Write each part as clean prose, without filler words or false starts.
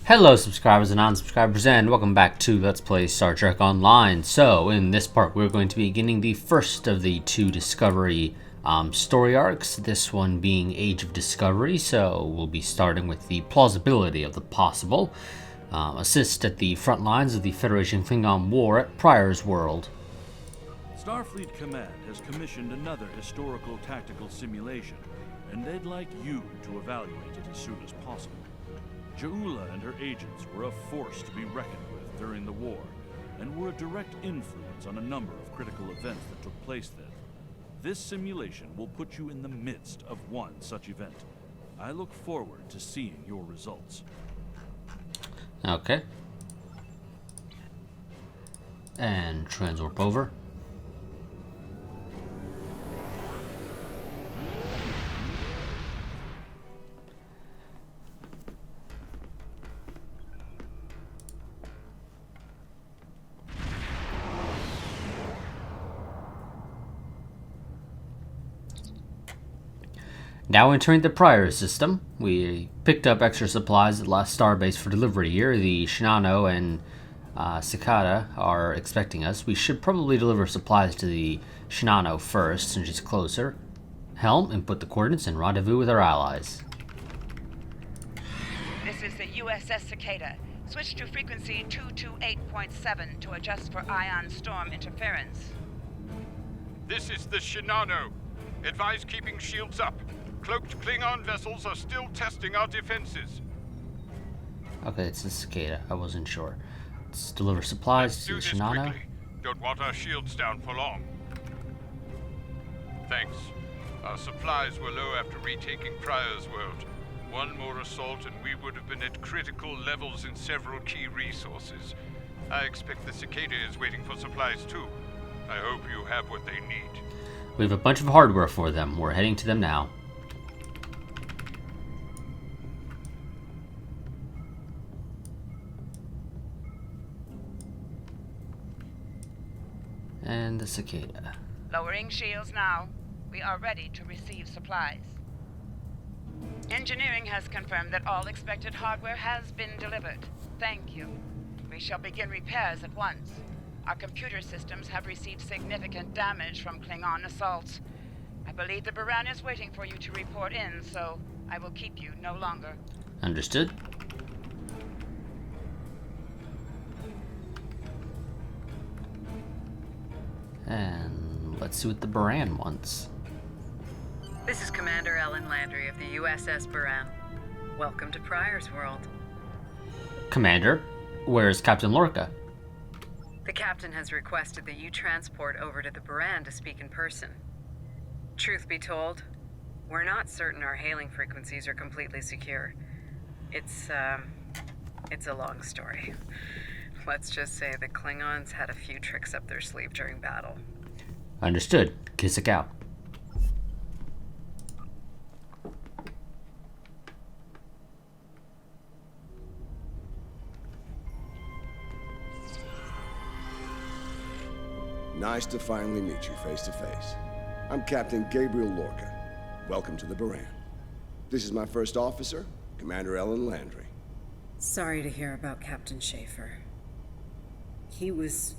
Hello subscribers and non-subscribers, and welcome back to Let's Play Star Trek Online. So in this part we're going to be beginning the first of the two Discovery story arcs, this one being Age of Discovery. So we'll be starting with the plausibility of the possible. Assist at the front lines of the Federation Klingon War at Pryor's World. Starfleet Command has commissioned another historical tactical simulation, and they'd like you to evaluate it as soon as possible. Ja'ula and her agents were a force to be reckoned with during the war, and were a direct influence on a number of critical events that took place then. This simulation will put you in the midst of one such event. I look forward to seeing your results. Okay. And transwarp over. Now entering the Pryor system, we picked up extra supplies at last starbase for delivery here. The Shinano and Cicada are expecting us. We should probably deliver supplies to the Shinano first, since it's closer. Helm, input the coordinates and rendezvous with our allies. This is the USS Cicada. Switch to frequency 228.7 to adjust for ion storm interference. This is the Shinano. Advise keeping shields up. Cloaked Klingon vessels are still testing our defenses. Okay, it's the Cicada. I wasn't sure. Let's deliver supplies to the Shinano. Quickly. Don't want our shields down for long. Thanks. Our supplies were low after retaking Pryor's World. One more assault and we would have been at critical levels in several key resources. I expect the Cicada is waiting for supplies too. I hope you have what they need. We have a bunch of hardware for them. We're heading to them now. And the Cicada. Lowering shields now. We are ready to receive supplies. Engineering has confirmed that all expected hardware has been delivered. Thank you. We shall begin repairs at once. Our computer systems have received significant damage from Klingon assaults. I believe the Baran is waiting for you to report in, so I will keep you no longer. Understood. And let's see what the Baran wants. This is Commander Ellen Landry of the USS Baran. Welcome to Pryor's World. Commander, where's Captain Lorca? The captain has requested that you transport over to the Baran to speak in person. Truth be told, we're not certain our hailing frequencies are completely secure. It's a long story. Let's just say the Klingons had a few tricks up their sleeve during battle. Understood. Kiss it out. Nice to finally meet you face to face. I'm Captain Gabriel Lorca. Welcome to the Baran. This is my first officer, Commander Ellen Landry. Sorry to hear about Captain Schaefer. He was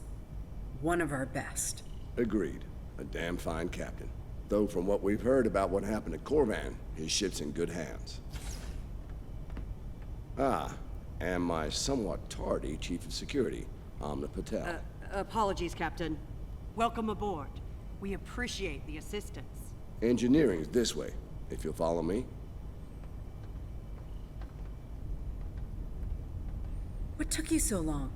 one of our best. Agreed. A damn fine captain. Though from what we've heard about what happened at Corvan, his ship's in good hands. Ah, and my somewhat tardy Chief of Security, Amna Patel. Apologies, Captain. Welcome aboard. We appreciate the assistance. Engineering's this way, if you'll follow me. What took you so long?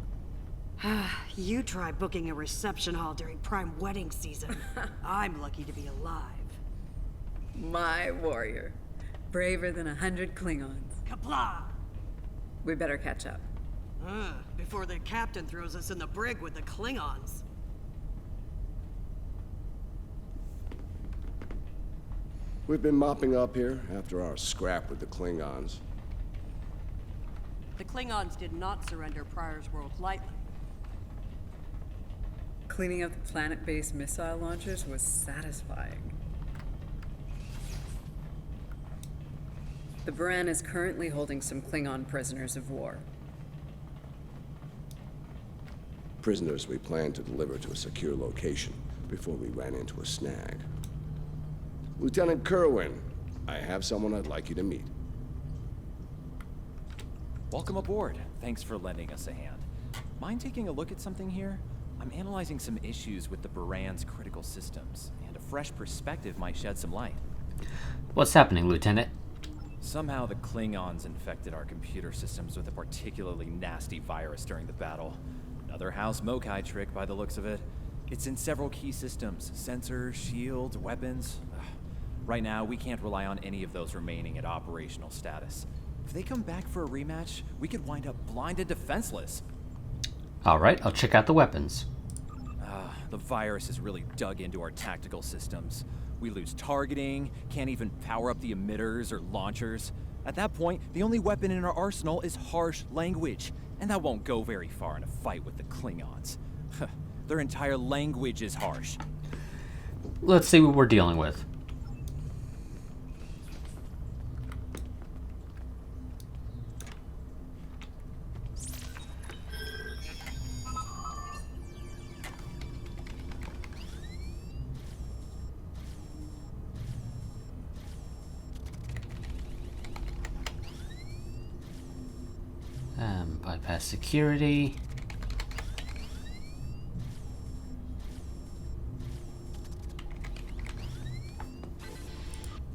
You try booking a reception hall during prime wedding season. I'm lucky to be alive. My warrior. Braver than 100 Klingons. Kapla! We better catch up. Before the captain throws us in the brig with the Klingons. We've been mopping up here after our scrap with the Klingons. The Klingons did not surrender Pryor's World lightly. Cleaning up the planet-based missile launchers was satisfying. The Baran is currently holding some Klingon prisoners of war. Prisoners we planned to deliver to a secure location before we ran into a snag. Lieutenant Kerwin, I have someone I'd like you to meet. Welcome aboard. Thanks for lending us a hand. Mind taking a look at something here? I'm analyzing some issues with the Baran's critical systems, and a fresh perspective might shed some light. What's happening, Lieutenant? Somehow the Klingons infected our computer systems with a particularly nasty virus during the battle. Another House Mokai trick by the looks of it. It's in several key systems: sensors, shields, weapons. Right now, we can't rely on any of those remaining at operational status. If they come back for a rematch, we could wind up blind and defenseless. Alright, I'll check out the weapons. The virus has really dug into our tactical systems. We lose targeting, can't even power up the emitters or launchers. At that point, the only weapon in our arsenal is harsh language, and that won't go very far in a fight with the Klingons. Their entire language is harsh. Let's see what we're dealing with. Bypass security.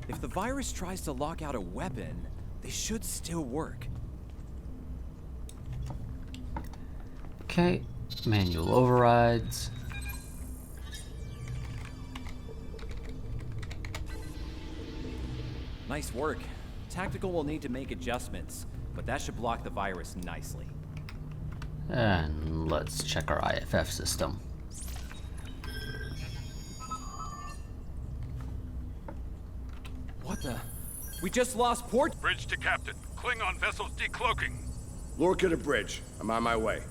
If the virus tries to lock out a weapon, they should still work. Okay, manual overrides. Nice work. Tactical will need to make adjustments, but that should block the virus nicely. And let's check our IFF system. What the? We just lost port. Bridge to Captain. Klingon vessels decloaking. Lorca to bridge. I'm on my way.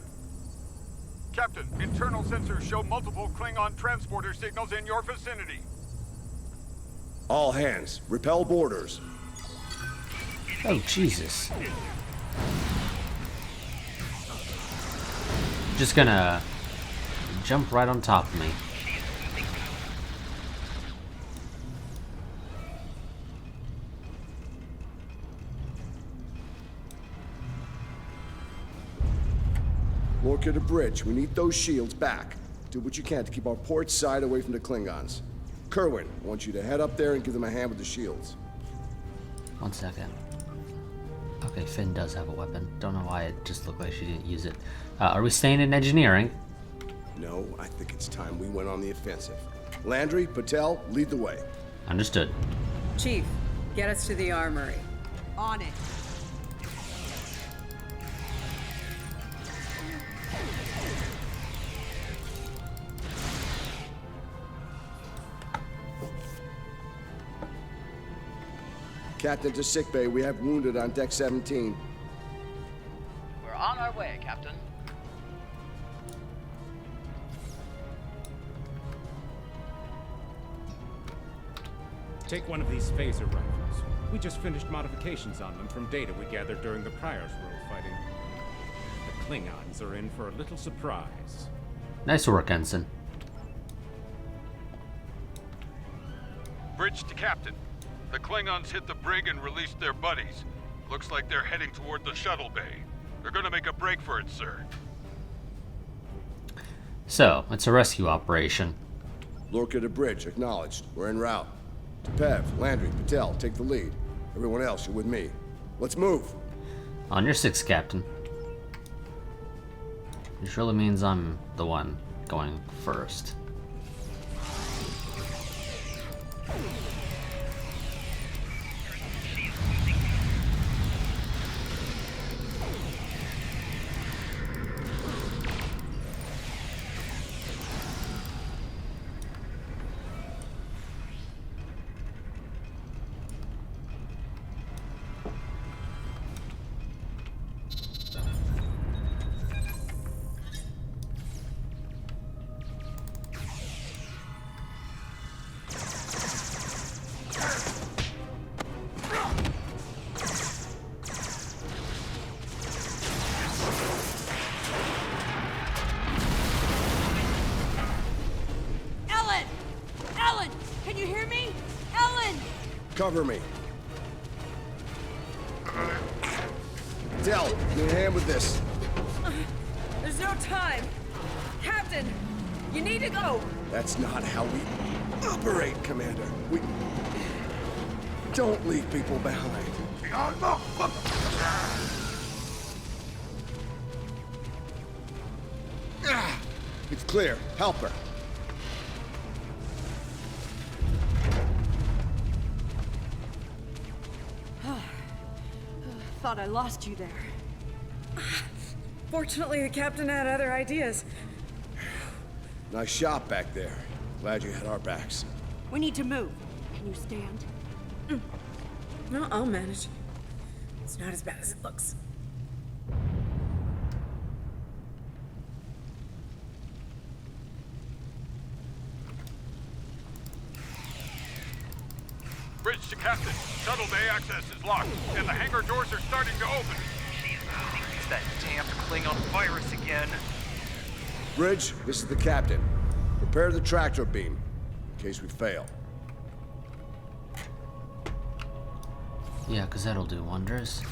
Captain, internal sensors show multiple Klingon transporter signals in your vicinity. All hands, repel boarders. Oh, Jesus. Just gonna jump right on top of me. Lorca to bridge. We need those shields back. Do what you can to keep our port side away from the Klingons. Kerwin, I want you to head up there and give them a hand with the shields. 1 second. Okay, Finn does have a weapon. Don't know why it just looked like she didn't use it. Are we staying in engineering? No, I think it's time we went on the offensive. Landry, Patel, lead the way. Understood. Chief, get us to the armory. On it. Captain to sickbay. We have wounded on deck 17. We're on our way, Captain. Take one of these phaser rifles. We just finished modifications on them from data we gathered during the Prior's Rule fighting. The Klingons are in for a little surprise. Nice work, Ensign. Bridge to Captain. The Klingons hit the brig and released their buddies. Looks like they're heading toward the shuttle bay. They're gonna make a break for it, sir. So, it's a rescue operation. Lorca to bridge. Acknowledged. We're en route. Tepev, Landry, Patel, take the lead. Everyone else, you're with me. Let's move. On your 6, Captain. Which really means I'm the one going first. Cover me. Del, need a hand with this. There's no time. Captain, you need to go. That's not how we operate, Commander. We don't leave people behind. It's clear. Help her. Thought I lost you there. Fortunately, the captain had other ideas. Nice shot back there. Glad you had our backs. We need to move. Can you stand? No, I'll manage. It's not as bad as it looks. Bridge to Captain. Shuttle bay access is locked, and the hangar doors are starting to open. It's that damn Klingon virus again. Bridge, this is the captain. Prepare the tractor beam, in case we fail. Yeah, because that'll do wonders.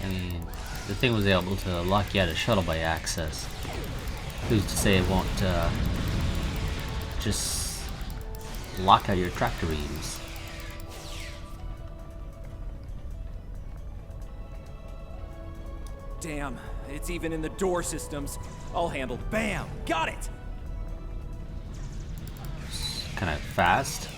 I mean, the thing was able to lock you out of shuttle bay access. Who's to say it won't just lock out your tractor beams? Damn, it's even in the door systems. All handled. Bam! Got it! Kind of fast.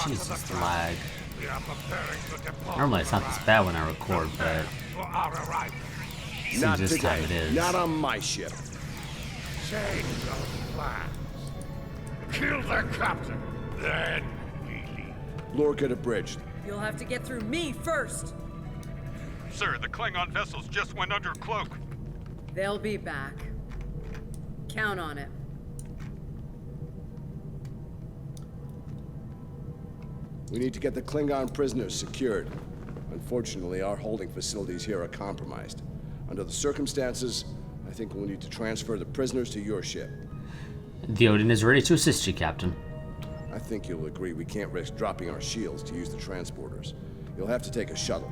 Jesus, the lag. Normally it's not this bad when I record, but Not this time today. it is. Not on my ship. Change of plans. Kill the captain, then we leave. Lorca to bridge. You'll have to get through me first. Sir, the Klingon vessels just went under cloak. They'll be back. Count on it. We need to get the Klingon prisoners secured. Unfortunately, our holding facilities here are compromised. Under the circumstances, I think we'll need to transfer the prisoners to your ship. The Odin is ready to assist you, Captain. I think you'll agree we can't risk dropping our shields to use the transporters. You'll have to take a shuttle.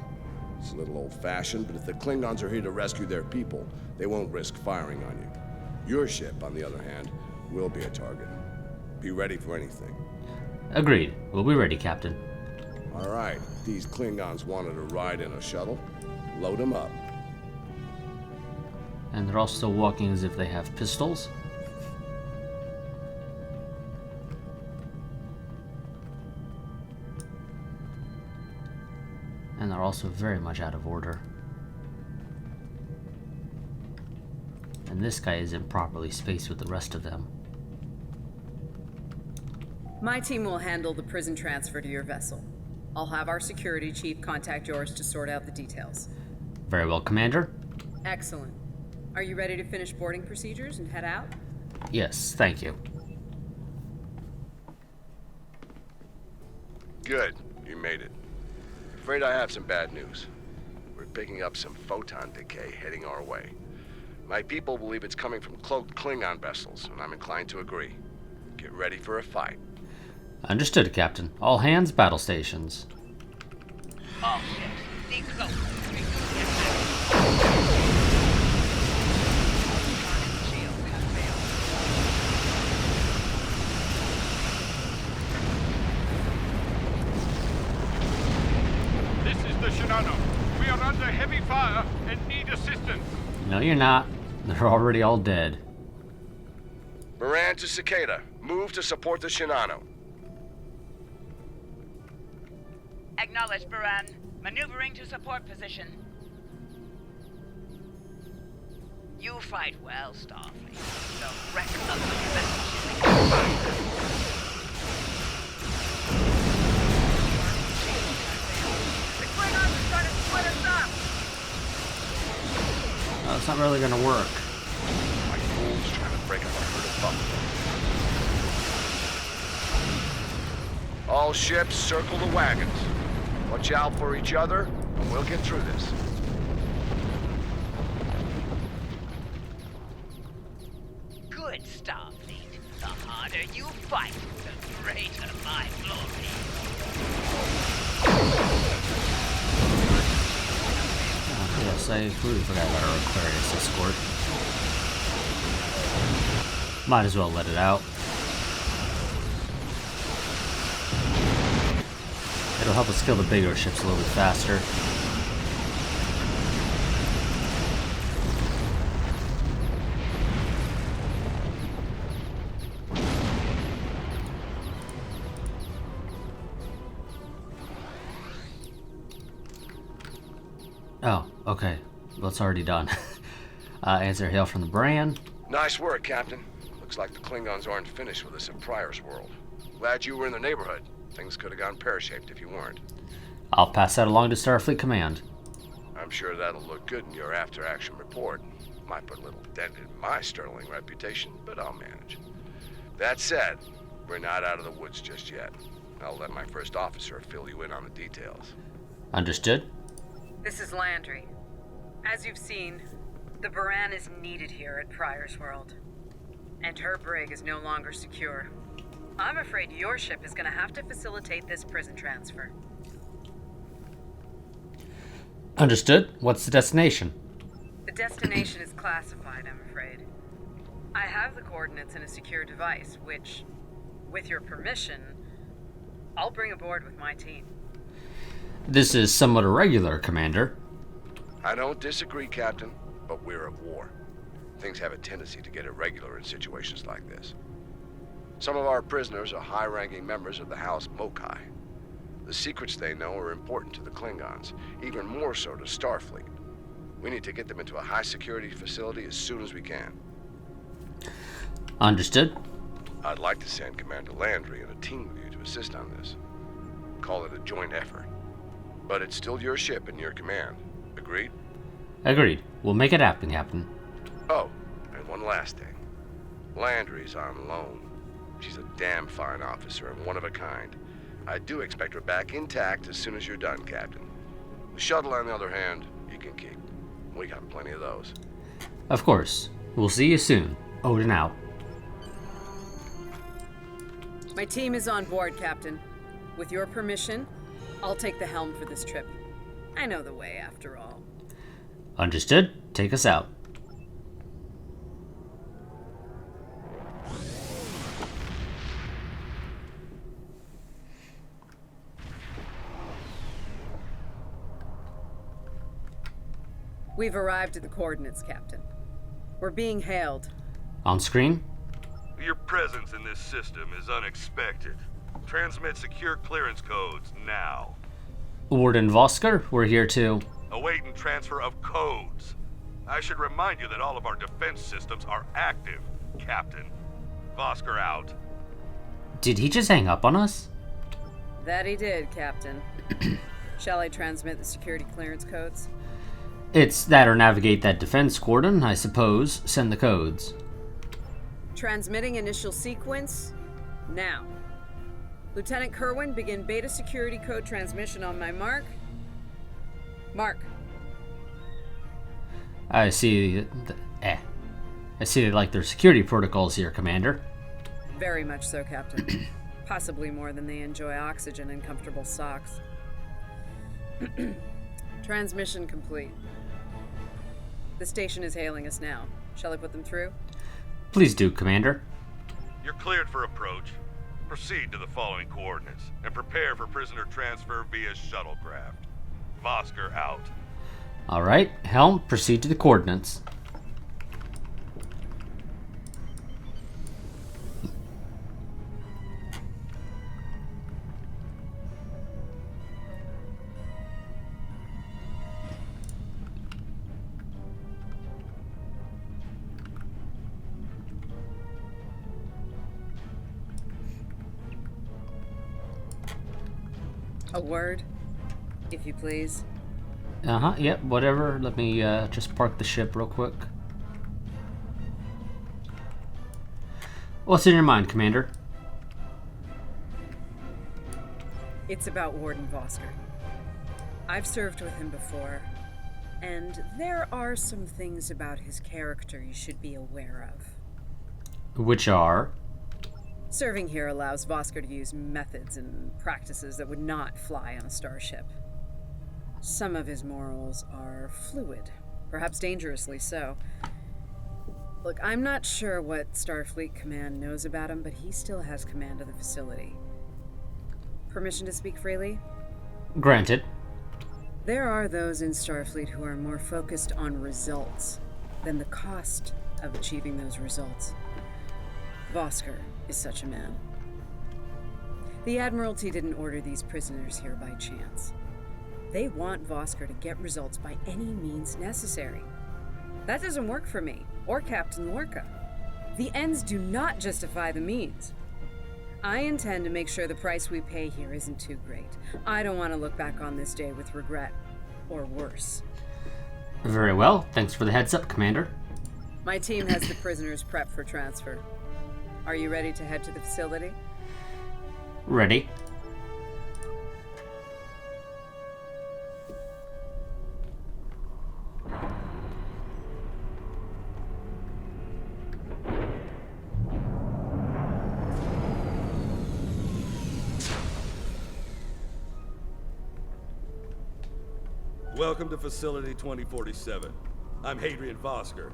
It's a little old-fashioned, but if the Klingons are here to rescue their people, they won't risk firing on you. Your ship, on the other hand, will be a target. Be ready for anything. Agreed. We'll be ready, Captain. All right, these Klingons wanted to ride in a shuttle. Load them up. And they're all still walking as if they have pistols. And they're also very much out of order. And this guy isn't properly spaced with the rest of them. My team will handle the prison transfer to your vessel. I'll have our security chief contact yours to sort out the details. Very well, Commander. Excellent. Are you ready to finish boarding procedures and head out? Yes, thank you. Good, you made it. Afraid I have some bad news. We're picking up some photon decay heading our way. My people believe it's coming from cloaked Klingon vessels, and I'm inclined to agree. Get ready for a fight. Understood, Captain. All hands, battle stations. All ships, stay close. This is the Shinano. We are under heavy fire and need assistance. No, you're not. They're already all dead. Moran to Cicada. Move to support the Shinano. Acknowledge, Baran. Maneuvering to support position. You fight well, Starfleet. The wreck of the vessel. The Klingons are trying to split us up! No, it's not really gonna work. My fool's trying to break up our herd of buffalo. All ships circle the wagons. Watch out for each other, and we'll get through this. Good, Starfleet. The harder you fight, the greater my glory. Oh, yes, I completely forgot about our Aquarius escort. Might as well let it out. It'll help us kill the bigger ships a little bit faster. Oh, okay. Well, it's already done. Answer hail from the brand. Nice work, Captain. Looks like the Klingons aren't finished with us at Pryor's World. Glad you were in the neighborhood. Things could have gone pear-shaped if you weren't. I'll pass that along to Starfleet Command. I'm sure that'll look good in your after-action report. Might put a little dent in my sterling reputation, but I'll manage. That said, we're not out of the woods just yet. I'll let my first officer fill you in on the details. Understood? This is Landry. As you've seen, the Baran is needed here at Pryor's World. And her brig is no longer secure. I'm afraid your ship is going to have to facilitate this prison transfer. Understood. What's the destination? The destination is classified, I'm afraid. I have the coordinates in a secure device, which, with your permission, I'll bring aboard with my team. This is somewhat irregular, Commander. I don't disagree, Captain, but we're at war. Things have a tendency to get irregular in situations like this. Some of our prisoners are high-ranking members of the House Mokai. The secrets they know are important to the Klingons, even more so to Starfleet. We need to get them into a high-security facility as soon as we can. Understood. I'd like to send Commander Landry and a team with you to assist on this. Call it a joint effort. But it's still your ship and your command. Agreed? Agreed. We'll make it happen, Captain. Oh, and one last thing. Landry's on loan. She's a damn fine officer and one of a kind. I do expect her back intact as soon as you're done, Captain. The shuttle, on the other hand, you can keep. We got plenty of those. Of course. We'll see you soon. Odin out. My team is on board, Captain. With your permission, I'll take the helm for this trip. I know the way, after all. Understood. Take us out. We've arrived at the coordinates, Captain. We're being hailed. On screen? Your presence in this system is unexpected. Transmit secure clearance codes now. Warden Vosker, we're here to... Awaiting transfer of codes. I should remind you that all of our defense systems are active, Captain. Vosker out. Did he just hang up on us? That he did, Captain. Shall I transmit the security clearance codes? It's that or navigate that defense cordon, I suppose. Send the codes. Transmitting initial sequence now. Lieutenant Kerwin, begin beta security code transmission on my mark. Mark. I see. I see they like their security protocols here, Commander. Very much so, Captain. Possibly more than they enjoy oxygen and comfortable socks. Transmission complete. The station is hailing us now. Shall I put them through? Please do, Commander. You're cleared for approach. Proceed to the following coordinates and prepare for prisoner transfer via shuttlecraft. Vosker out. All right, helm, proceed to the coordinates. A word, if you please. Yep, whatever. Let me just park the ship real quick. What's in your mind, Commander? It's about Warden Vosker. I've served with him before, and there are some things about his character you should be aware of. Which are? Serving here allows Vosker to use methods and practices that would not fly on a starship. Some of his morals are fluid, perhaps dangerously so. Look, I'm not sure what Starfleet Command knows about him, but he still has command of the facility. Permission to speak freely? Granted. There are those in Starfleet who are more focused on results than the cost of achieving those results. Vosker is such a man. The Admiralty didn't order these prisoners here by chance. They want Vosker to get results by any means necessary. That doesn't work for me, or Captain Lorca. The ends do not justify the means. I intend to make sure the price we pay here isn't too great. I don't want to look back on this day with regret, or worse. Very well. Thanks for the heads up, Commander. My team has the prisoners prepped for transfer. Are you ready to head to the facility? Ready. Welcome to Facility 2047. I'm Hadrian Vosker.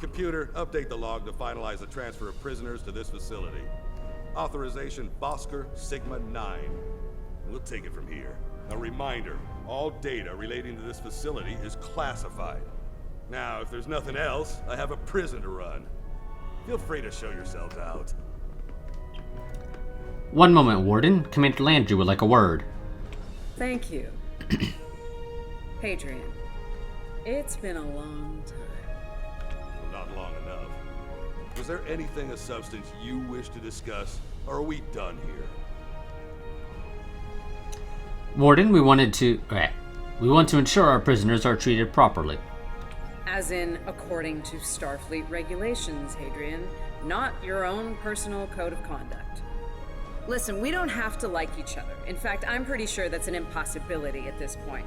Computer, update the log to finalize the transfer of prisoners to this facility. Authorization Vosker Sigma 9. We'll take it from here. A reminder, all data relating to this facility is classified. Now, if there's nothing else, I have a prison to run. Feel free to show yourselves out. One moment, Warden. Commander Landry would like a word. Thank you. Hadrian, it's been a long time. Well, not long enough. Was there anything of substance you wish to discuss, or are we done here? Warden, we want to ensure our prisoners are treated properly. As in, according to Starfleet regulations, Hadrian, not your own personal code of conduct. Listen, we don't have to like each other. In fact, I'm pretty sure that's an impossibility at this point.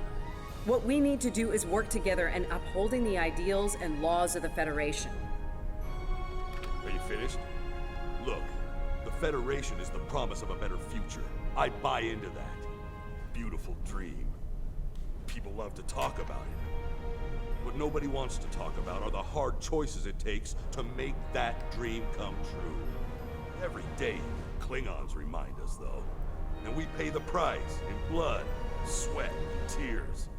What we need to do is work together in upholding the ideals and laws of the Federation. Are you finished? Look, the Federation is the promise of a better future. I buy into that. Beautiful dream. People love to talk about it. What nobody wants to talk about are the hard choices it takes to make that dream come true. Every day, Klingons remind us, though. And we pay the price in blood, sweat, tears.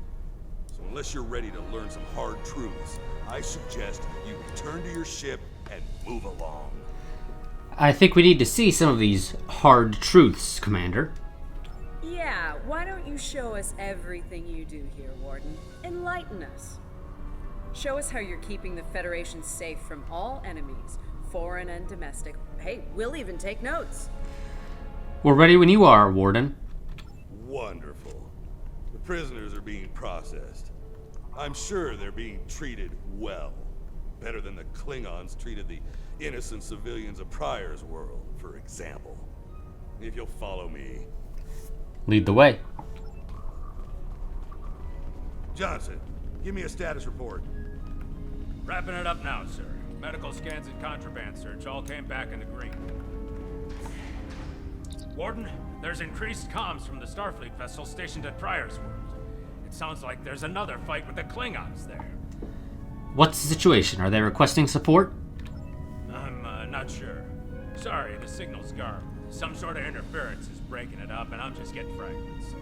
So unless you're ready to learn some hard truths, I suggest you return to your ship and move along. I think we need to see some of these hard truths, Commander. Yeah, why don't you show us everything you do here, Warden? Enlighten us. Show us how you're keeping the Federation safe from all enemies, foreign and domestic. Hey, we'll even take notes. We're ready when you are, Warden. Wonderful. The prisoners are being processed. I'm sure they're being treated well. Better than the Klingons treated the innocent civilians of Pryor's world, for example. If you'll follow me. Lead the way. Johnson, give me a status report. Wrapping it up now, sir. Medical scans and contraband search all came back in the green. Warden, there's increased comms from the Starfleet vessel stationed at Pryor's world. It sounds like there's another fight with the Klingons there. What's the situation? Are they requesting support? I'm not sure. Sorry, the signal's garbled. Some sort of interference is breaking it up, and I'm just getting fragments.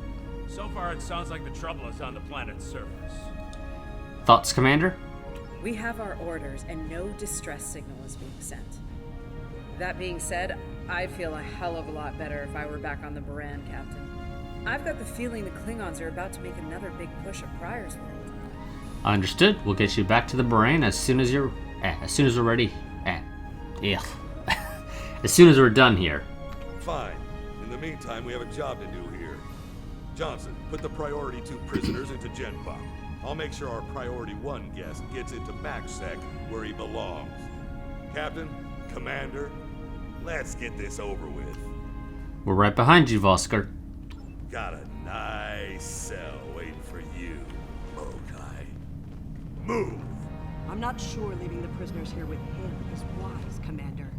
So far, it sounds like the trouble is on the planet's surface. Thoughts, Commander? We have our orders, and no distress signal is being sent. That being said, I'd feel a hell of a lot better if I were back on the Baran, Captain. I've got the feeling the Klingons are about to make another big push at Pryor's world. Understood. We'll get you back to the Baran as soon as we're ready. As soon as we're done here. Fine. In the meantime, we have a job to do here. Johnson, put the Priority 2 prisoners into GenPop. I'll make sure our Priority 1 guest gets into MaxSec where he belongs. Captain, Commander, let's get this over with. We're right behind you, Vosker. got a nice cell waiting for you, Mokai. Move! I'm not sure leaving the prisoners here with him is wise, Commander.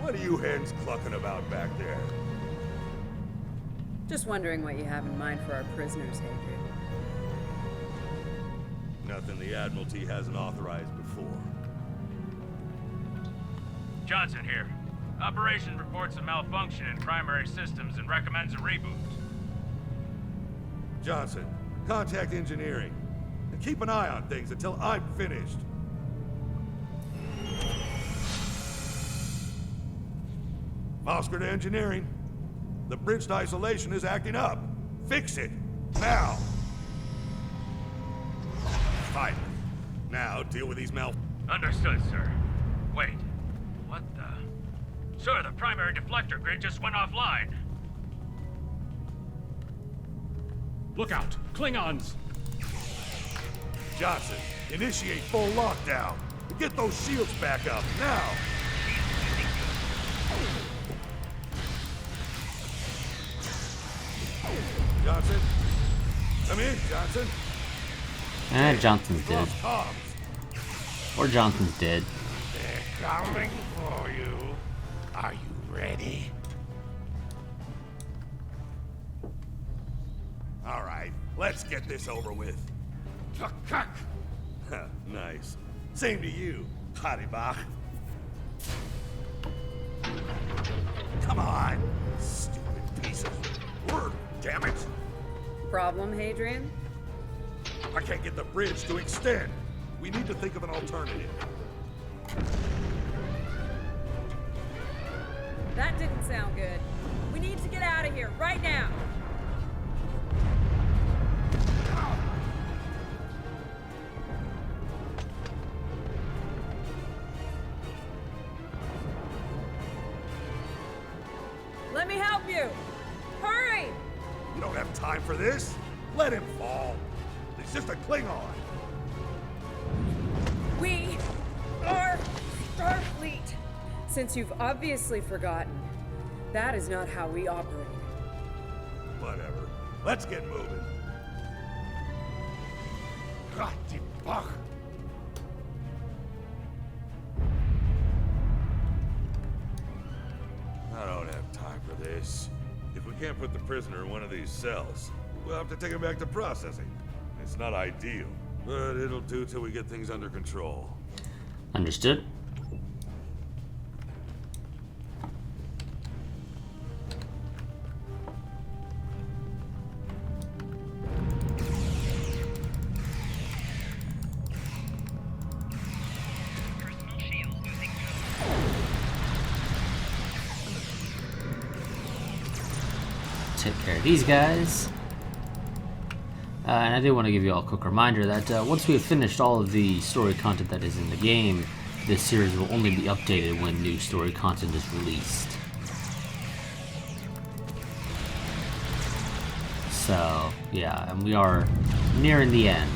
What are you hens clucking about back there? Just wondering what you have in mind for our prisoners, Hadrian. Nothing the Admiralty hasn't authorized before. Johnson here. Operation reports a malfunction in primary systems and recommends a reboot. Johnson, contact engineering. And keep an eye on things until I'm finished. Oscar to engineering. The bridge to isolation is acting up. Fix it. Now. Fine. Now deal with these Understood, sir. Wait. What the... Sir, the primary deflector grid just went offline. Look out! Klingons! Johnson, initiate full lockdown. Get those shields back up, now! Johnson? Come in, Johnson. Johnson's dead. Or Johnson's dead. They're coming for you. Are you ready? All right, let's get this over with. Tuck. Nice. Same to you, Haribach. Come on, stupid piece of work, damn it! Problem, Hadrian? I can't get the bridge to extend. We need to think of an alternative. That didn't sound good. We need to get out of here, right now! Let me help you! Hurry! We don't have time for this. Let him fall. He's just a Klingon. We are Starfleet. Since you've obviously forgotten, that is not how we operate. Whatever. Let's get moving. Gott die Bach. I don't have time for this. If we can't put the prisoner in one of these cells, we'll have to take him back to processing. It's not ideal, but it'll do till we get things under control. Understood. Take care of these guys. And I do want to give you all a quick reminder that once we have finished all of the story content that is in the game, this series will only be updated when new story content is released. So, yeah, and we are nearing the end.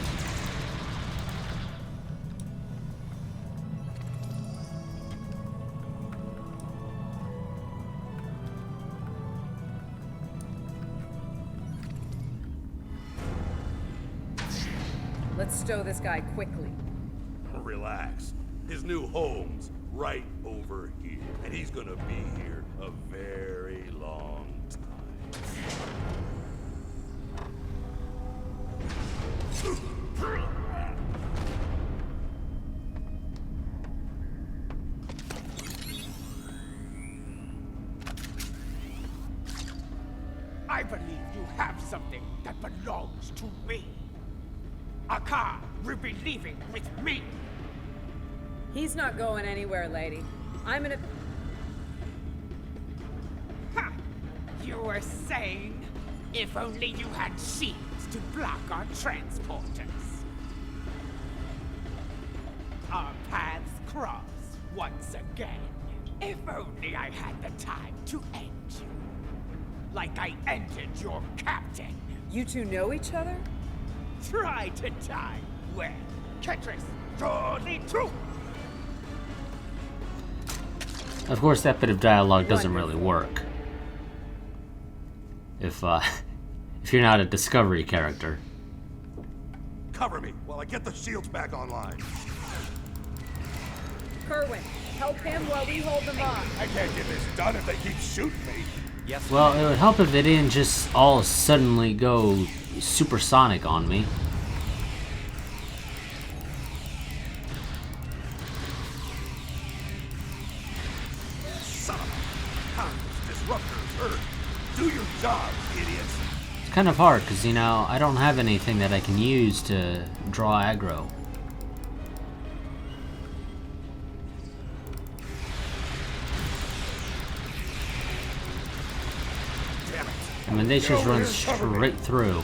Let's stow this guy quickly. Relax. His new home's right over here, and he's gonna be here a very long time. I believe you have something that belongs to me. Akar will be leaving with me. He's not going anywhere, lady. I'm gonna... Ha! You were saying, if only you had shields to block our transporters. Our paths cross once again. If only I had the time to end you. Like I ended your captain. You two know each other? Try to die well. Ketris, surely true. Of course, that bit of dialogue doesn't really work. if you're not a Discovery character. Cover me while I get the shields back online. Kerwin, help him while we hold them off. I can't get this done if they keep shooting me. Yes. Well, it would help if they didn't just all suddenly go supersonic on me. Son of a... How these disruptors hurt? Do your job, idiots. It's kind of hard because, you know, I don't have anything that I can use to draw aggro. Damn it. I mean, they just run straight through.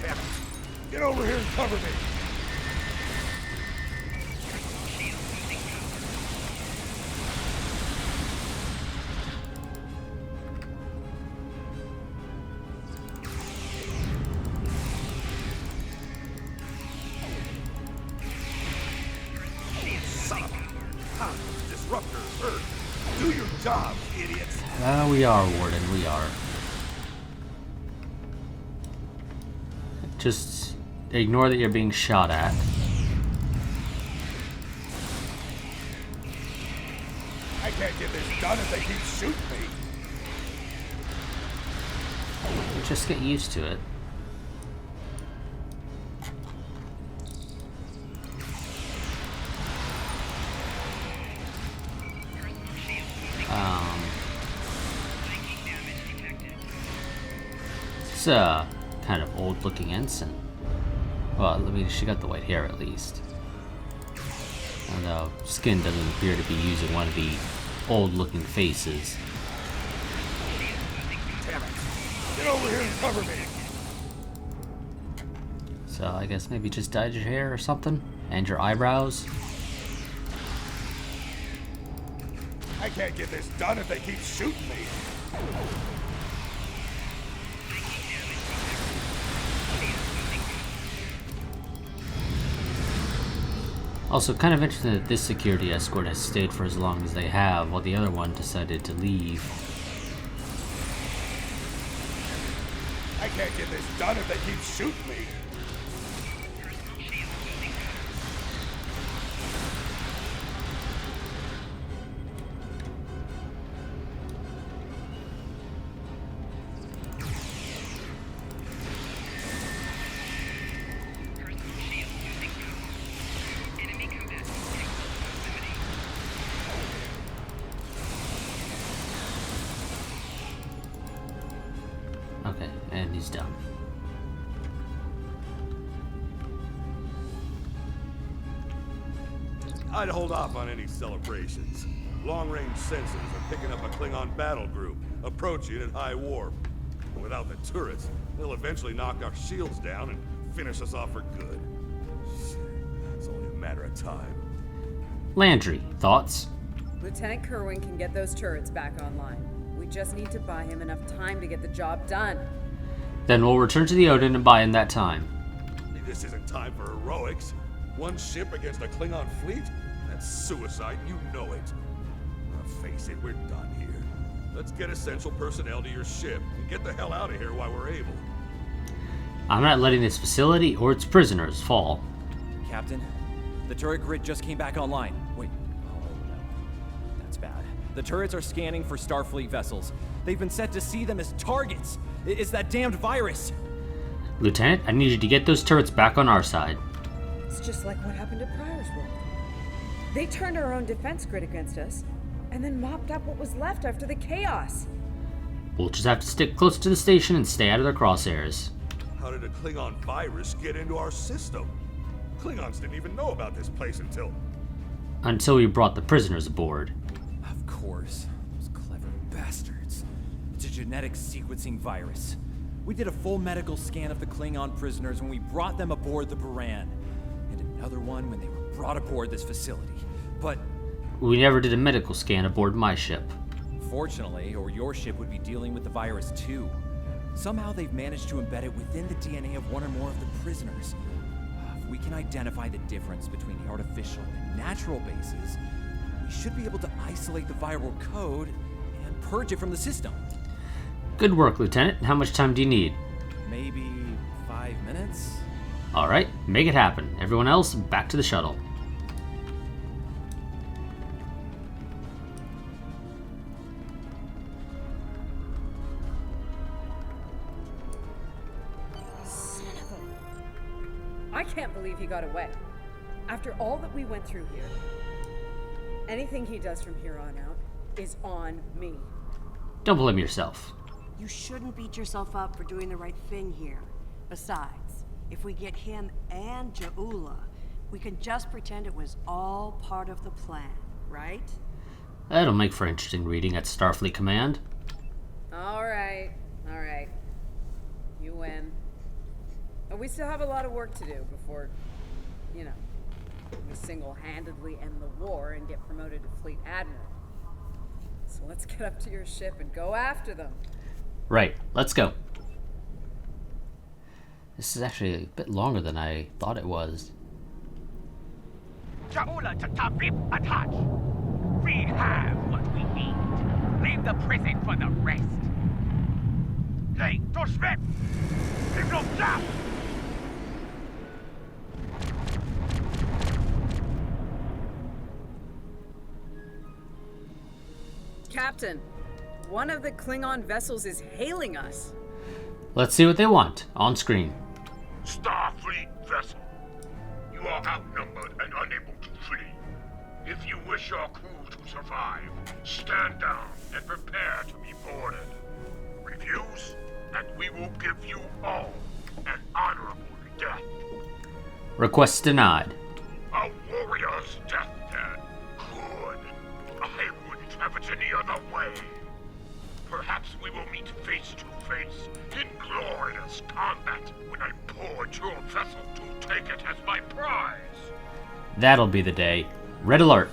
Damn it. Get over here and cover me. Son of a... How these disruptors hurt? Do your job, idiots. We are, Warden, we are. Just ignore that you're being shot at. I can't get this done if they keep shooting me. Just get used to it. It's a kind of old-looking ensign. Well, I mean, she got the white hair at least. And the skin doesn't appear to be using one of the old-looking faces. Damn it. Get over here and cover me. So I guess maybe just dyed your hair or something? And your eyebrows? I can't get this done if they keep shooting me. Also, kind of interesting that this security escort has stayed for as long as they have, while the other one decided to leave. I can't get this done if they keep shooting me. Okay, and he's done. I'd hold off on any celebrations. Long-range sensors are picking up a Klingon battle group, approaching at high warp. And without the turrets, they'll eventually knock our shields down and finish us off for good. It's only a matter of time. Landry, thoughts? Lieutenant Kerwin can get those turrets back online. We just need to buy him enough time to get the job done. Then we'll return to the Odin and buy him that time. This isn't time for heroics. One ship against a Klingon fleet? That's suicide, you know it. Face it, we're done here. Let's get essential personnel to your ship and get the hell out of here while we're able. I'm not letting this facility or its prisoners fall. Captain, the turret grid just came back online. Wait, oh no. That's bad. The turrets are scanning for Starfleet vessels. They've been set to see them as targets. It's that damned virus. Lieutenant, I need you to get those turrets back on our side. It's just like what happened at Pryor's World. They turned our own defense grid against us, and then mopped up what was left after the chaos. We'll just have to stick close to the station and stay out of their crosshairs. How did a Klingon virus get into our system? Klingons didn't even know about this place Until we brought the prisoners aboard. Of course. Those clever bastards. It's a genetic sequencing virus. We did a full medical scan of the Klingon prisoners when we brought them aboard the Baran. And another one when they were brought aboard this facility. But We never did a medical scan aboard my ship. fortunately, or your ship would be dealing with the virus too. Somehow they've managed to embed it within the DNA of one or more of the prisoners. If we can identify the difference between the artificial and natural bases, we should be able to isolate the viral code and purge it from the system. Good work, Lieutenant. How much time do you need? Maybe 5 minutes? Alright, make it happen. Everyone else, back to the shuttle. I can't believe he got away. After all that we went through here, anything he does from here on out is on me. Don't blame yourself. You shouldn't beat yourself up for doing the right thing here. Besides, if we get him and Jaula, we can just pretend it was all part of the plan, right? That'll make for interesting reading at Starfleet Command. Alright. You win. But we still have a lot of work to do before, we single-handedly end the war and get promoted to Fleet Admiral. So let's get up to your ship and go after them. Right, let's go. This is actually a bit longer than I thought it was. Jaula to Tavrip Attach. We have what we need. Leave the prison for the rest. Hey, to Schmidt! Leave no gap! Captain, one of the Klingon vessels is hailing us. Let's see what they want on screen. Starfleet vessel, you are outnumbered and unable to flee. If you wish your crew to survive, stand down and prepare to be boarded. Refuse, and we will give you all an honorable death. Request denied. A warrior's deathbed. Good. I wouldn't have it any other way. Perhaps we will meet face to face in glorious combat when I board your vessel to take it as my prize. That'll be the day. Red alert.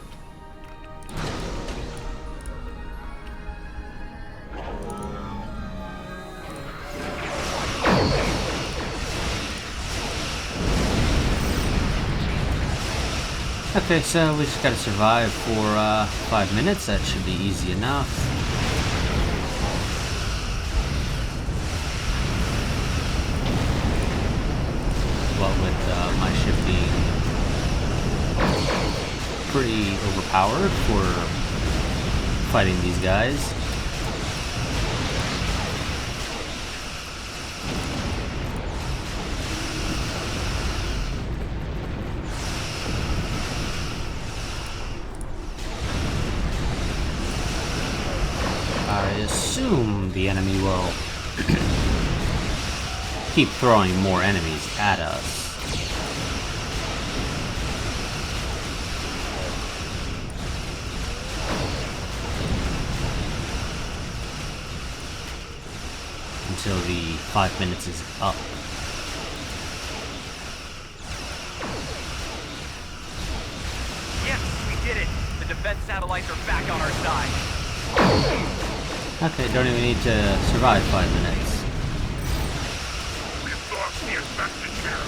Okay, so we just gotta survive for 5 minutes. That should be easy enough. Well, with my ship being pretty overpowered for fighting these guys. I assume the enemy will keep throwing more enemies at us. Until the 5 minutes is up. Yes, we did it! The defense satellites are back on our side. Okay, don't even need to survive 5 minutes. We've lost the infected here.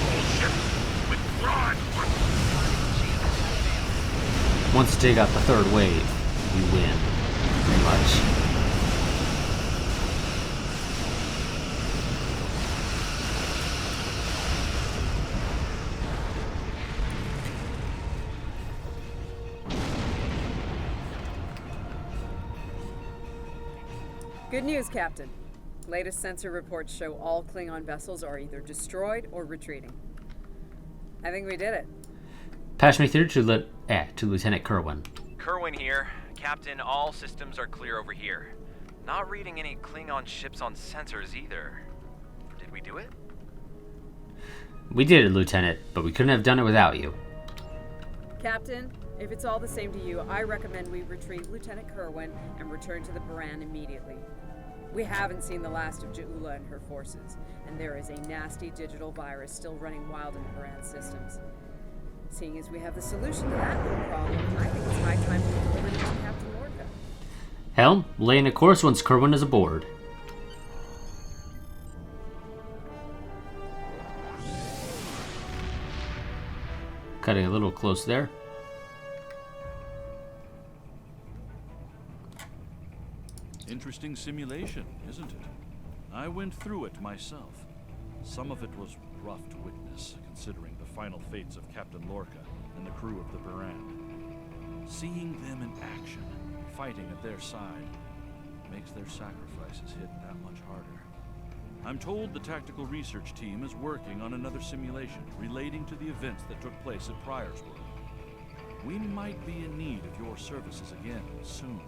All ships withdrawn. Once you take out the third wave, you win. Pretty much. Good news, Captain. Latest sensor reports show all Klingon vessels are either destroyed or retreating. I think we did it. Patch me through to Lieutenant Kerwin. Kerwin here. Captain, all systems are clear over here. Not reading any Klingon ships on sensors either. Did we do it? We did it, Lieutenant, but we couldn't have done it without you. Captain, if it's all the same to you, I recommend we retrieve Lieutenant Kerwin and return to the Baran immediately. We haven't seen the last of Jaula and her forces, and there is a nasty digital virus still running wild in the Baran systems. Seeing as we have the solution to that little problem, I think it's high time we deliver it to Captain Lorca. Helm, lay in a course once Kerwin is aboard. Cutting a little close there. Interesting simulation, isn't it? I went through it myself. Some of it was rough to witness, considering the final fates of Captain Lorca and the crew of the Brand. Seeing them in action, fighting at their side, makes their sacrifices hit that much harder. I'm told the tactical research team is working on another simulation relating to the events that took place at Pryor's World. We might be in need of your services again soon.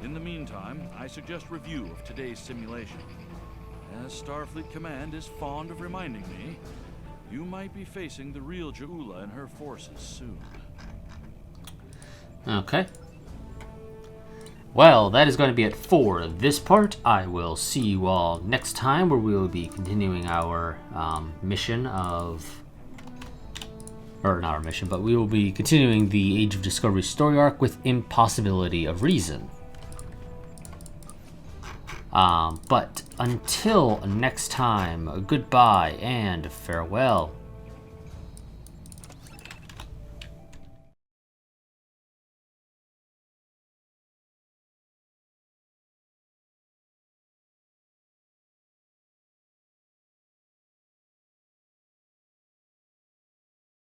In the meantime, I suggest review of today's simulation. As Starfleet Command is fond of reminding me, you might be facing the real Ja'ula and her forces soon. Okay. Well, that is going to be it for this part. I will see you all next time, where we will be continuing our mission of... Or not our mission, but we will be continuing the Age of Discovery story arc with Impossibility of Reason. But until next time, goodbye and farewell.